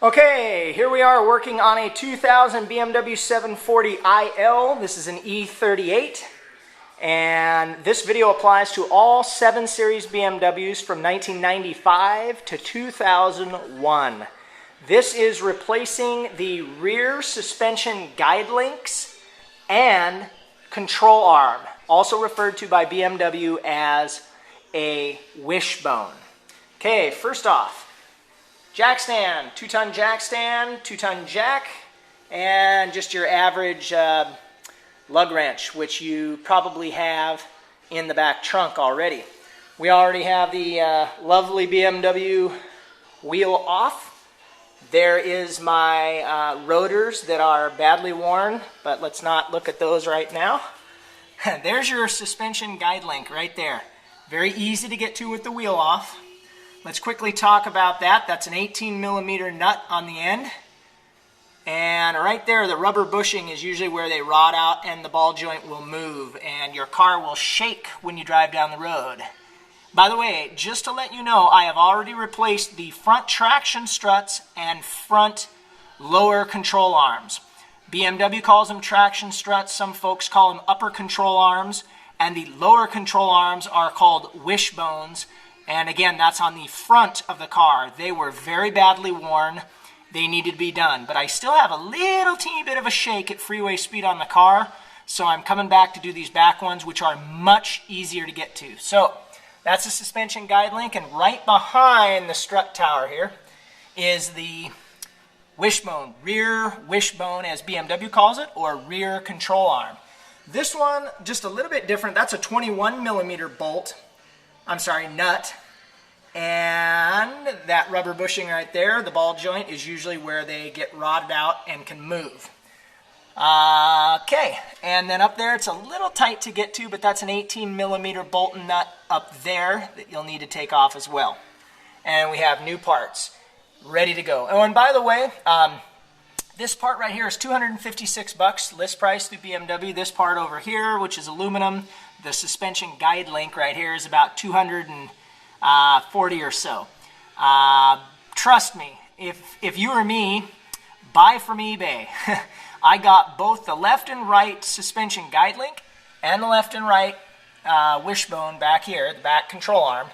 Okay, here we are working on a 2000 BMW 740IL. This is an E38, and this video applies to all 7 Series BMWs from 1995 to 2001. This is replacing the rear suspension guide links and control arm, also referred to by BMW as a wishbone. Okay, first off, jack stand, 2-ton jack stand, 2-ton jack, and just your average lug wrench, which you probably have in the back trunk already. We already have the lovely BMW wheel off. There is my rotors that are badly worn, but let's not look at those right now. There's your suspension guide link right there. Very easy to get to with the wheel off. Let's quickly talk about that. That's an 18mm nut on the end. And right there, the rubber bushing is usually where they rot out and the ball joint will move and your car will shake when you drive down the road. By the way, just to let you know, I have already replaced the front traction struts and front lower control arms. BMW calls them traction struts. Some folks call them upper control arms. And the lower control arms are called wishbones. And again, that's on the front of the car. They were very badly worn. They needed to be done. But I still have a little teeny bit of a shake at freeway speed on the car. So I'm coming back to do these back ones, which are much easier to get to. So that's the suspension guide link. And right behind the strut tower here is the wishbone, rear wishbone as BMW calls it, or rear control arm. This one, just a little bit different. That's a 21mm bolt. I'm sorry, nut. And that rubber bushing right there, the ball joint, is usually where they get rotted out and can move. Okay, and then up there, it's a little tight to get to, but that's an 18mm bolt and nut up there that you'll need to take off as well. And we have new parts ready to go. Oh, and by the way, this part right here is $256 list price through BMW. This part over here, which is aluminum, the suspension guide link right here is about $240 or so. Trust me, if you or me, buy from eBay. I got both the left and right suspension guide link and the left and right wishbone back here, the back control arm,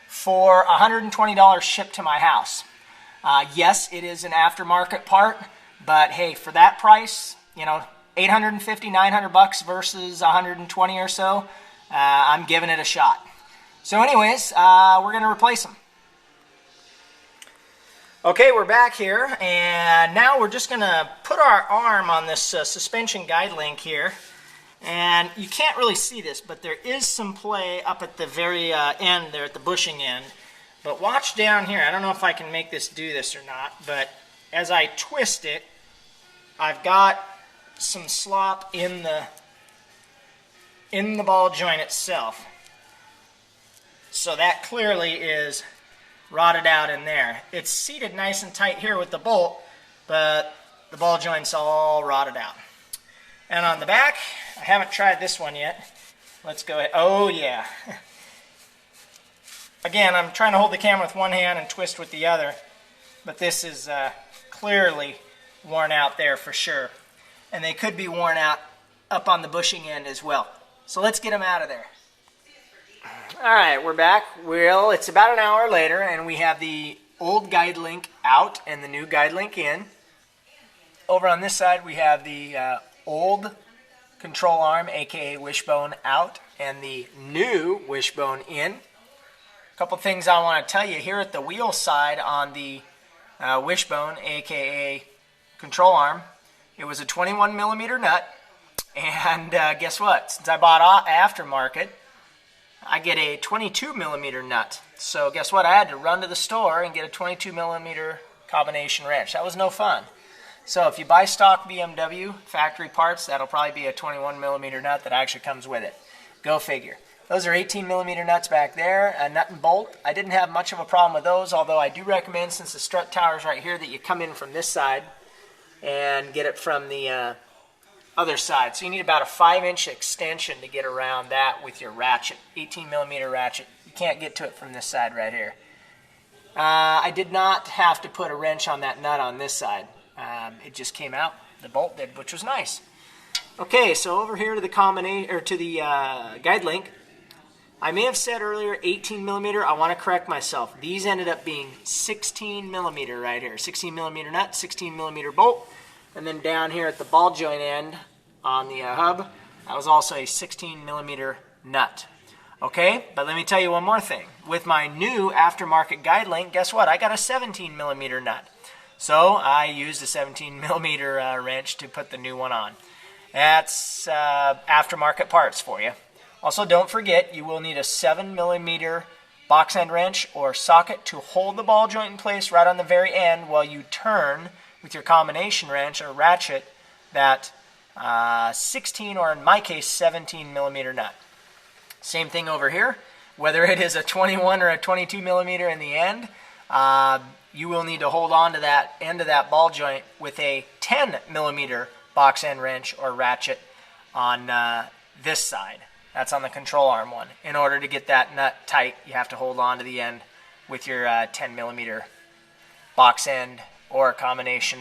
for $120 shipped to my house. Yes, it is an aftermarket part, but hey, for that price, you know, $850, $900 versus $120 or so, I'm giving it a shot. So anyways, we're going to replace them. Okay, we're back here, and now we're just going to put our arm on this suspension guide link here. And you can't really see this, but there is some play up at the very end there, at the bushing end. But watch down here. I don't know if I can make this do this or not, but as I twist it, I've got some slop in the ball joint itself. So that clearly is rotted out in there. It's seated nice and tight here with the bolt, but the ball joint's all rotted out. And on the back, I haven't tried this one yet. Let's go ahead. Oh yeah. Again, I'm trying to hold the camera with one hand and twist with the other, but this is clearly worn out there for sure. And they could be worn out up on the bushing end as well. So let's get them out of there. Alright, we're back. Well, it's about an hour later, and we have the old guide link out and the new guide link in. Over on this side, we have the old control arm, aka wishbone, out, and the new wishbone in. A couple things I want to tell you here at the wheel side on the wishbone, aka control arm. It was a 21mm nut, and guess what? Since I bought aftermarket, I get a 22mm nut. So guess what? I had to run to the store and get a 22mm combination wrench. That was no fun. So if you buy stock BMW factory parts, that'll probably be a 21mm nut that actually comes with it. Go figure. Those are 18mm nuts back there, a nut and bolt. I didn't have much of a problem with those, although I do recommend, since the strut tower is right here, that you come in from this side and get it from the other side. So you need about a 5-inch extension to get around that with your ratchet, 18mm ratchet. You can't get to it from this side right here. I did not have to put a wrench on that nut on this side. It just came out, the bolt did, which was nice. Okay, so over here to the guide link, I may have said earlier 18 millimeter. I want to correct myself. These ended up being 16 millimeter right here. 16 millimeter nut, 16 millimeter bolt. And then down here at the ball joint end on the hub, that was also a 16 millimeter nut. Okay, but let me tell you one more thing. With my new aftermarket guide link, guess what? I got a 17 millimeter nut. So I used a 17 millimeter wrench to put the new one on. That's aftermarket parts for you. Also, don't forget, you will need a 7 millimeter box end wrench or socket to hold the ball joint in place right on the very end while you turn with your combination wrench or ratchet that 16 or in my case 17 millimeter nut. Same thing over here. Whether it is a 21 or a 22 millimeter in the end, you will need to hold on to that end of that ball joint with a 10 millimeter box end wrench or ratchet on this side. That's on the control arm one. In order to get that nut tight, you have to hold on to the end with your 10 millimeter box end or a combination.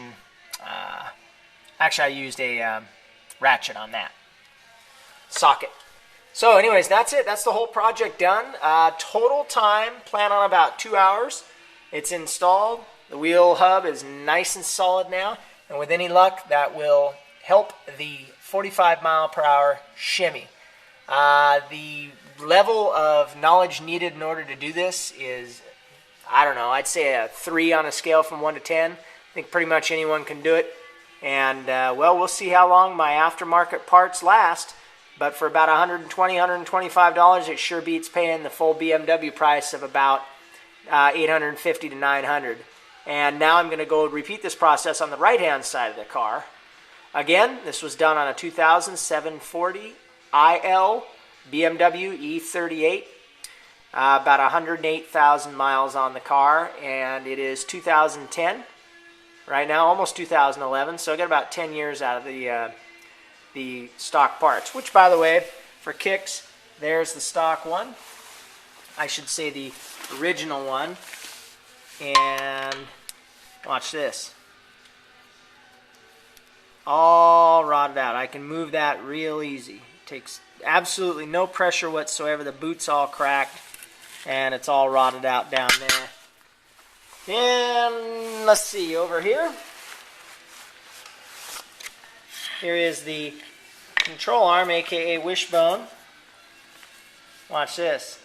Actually, I used a ratchet on that socket. So anyways, that's it. That's the whole project done. Total time, plan on about 2 hours. It's installed. The wheel hub is nice and solid now. And with any luck, that will help the 45 mile per hour shimmy. The level of knowledge needed in order to do this is, I don't know, I'd say a 3 on a scale from 1 to 10. I think pretty much anyone can do it. And, well, we'll see how long my aftermarket parts last. But for about $120, $125, it sure beats paying the full BMW price of about $850 to $900. And now I'm going to go repeat this process on the right-hand side of the car. Again, this was done on a 2000 740IL BMW E38. About 108,000 miles on the car, and it is 2010 right now, almost 2011. So I got about 10 years out of the stock parts. Which, by the way, for kicks, there's the stock one. I should say the original one. And watch this. All rotted out. I can move that real easy. Takes absolutely no pressure whatsoever. The boot's all cracked and it's all rotted out down there. And let's see, over here, here is the control arm, aka wishbone. Watch this.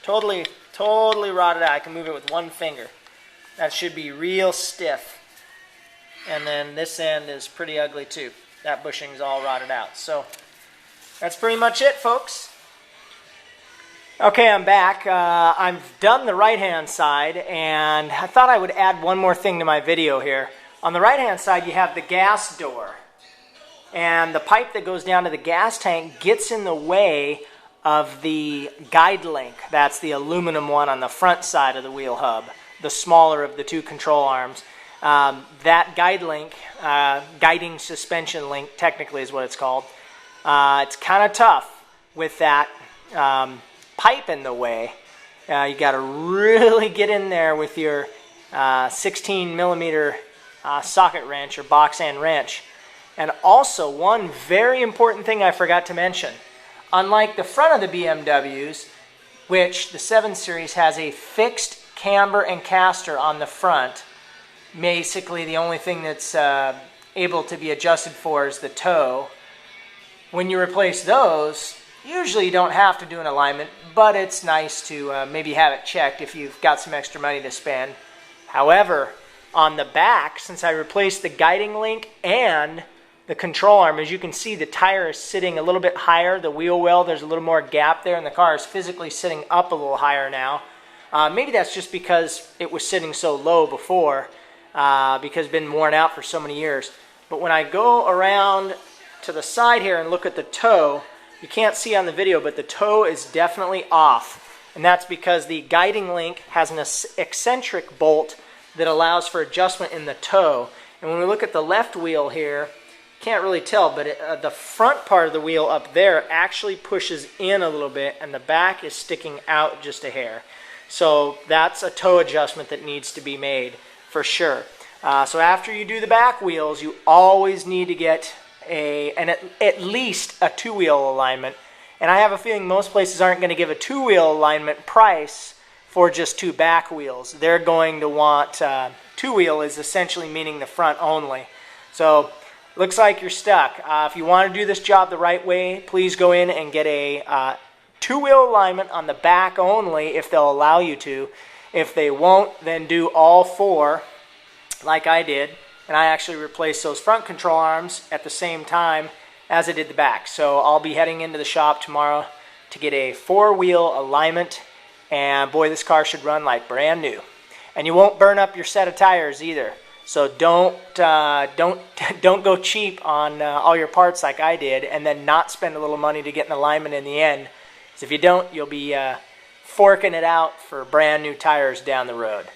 Totally rotted out. I can move it with one finger. That should be real stiff. And then this end is pretty ugly too. That bushing's all rotted out. So that's pretty much it, folks. Okay, I'm back. I've done the right-hand side, and I thought I would add one more thing to my video here. On the right-hand side, you have the gas door. And the pipe that goes down to the gas tank gets in the way of the guide link. That's the aluminum one on the front side of the wheel hub, the smaller of the two control arms. That guide link, guiding suspension link technically is what it's called. It's kind of tough with that pipe in the way. You got to really get in there with your 16 millimeter socket wrench or box end wrench. And also, one very important thing I forgot to mention. Unlike the front of the BMWs, which the 7 Series has a fixed camber and caster on the front, basically the only thing that's able to be adjusted for is the toe. When you replace those, usually you don't have to do an alignment, but it's nice to maybe have it checked if you've got some extra money to spend. However, on the back, since I replaced the guiding link and the control arm, as you can see, the tire is sitting a little bit higher. The wheel well, there's a little more gap there, and the car is physically sitting up a little higher now. Maybe that's just because it was sitting so low before, because it's been worn out for so many years. But when I go around to the side here and look at the toe, you can't see on the video, but the toe is definitely off. And that's because the guiding link has an eccentric bolt that allows for adjustment in the toe. And when we look at the left wheel here, can't really tell, but the front part of the wheel up there actually pushes in a little bit, and the back is sticking out just a hair. So that's a toe adjustment that needs to be made for sure. So after you do the back wheels, you always need to get at least a two-wheel alignment. And I have a feeling most places aren't going to give a two-wheel alignment price for just two back wheels. They're going to want two-wheel is essentially meaning the front only. So looks like you're stuck. If you want to do this job the right way, please go in and get a two-wheel alignment on the back only if they'll allow you to. If they won't, then do all four like I did. And I actually replaced those front control arms at the same time as I did the back. So I'll be heading into the shop tomorrow to get a four-wheel alignment. And boy, this car should run like brand new. And you won't burn up your set of tires either. So don't go cheap on all your parts like I did, and then not spend a little money to get an alignment in the end. Because if you don't, you'll be forking it out for brand new tires down the road.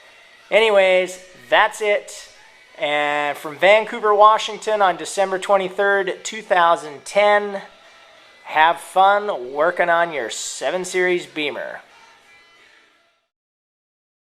Anyways, that's it. And from Vancouver, Washington on December 23rd, 2010, have fun working on your 7 Series Beamer.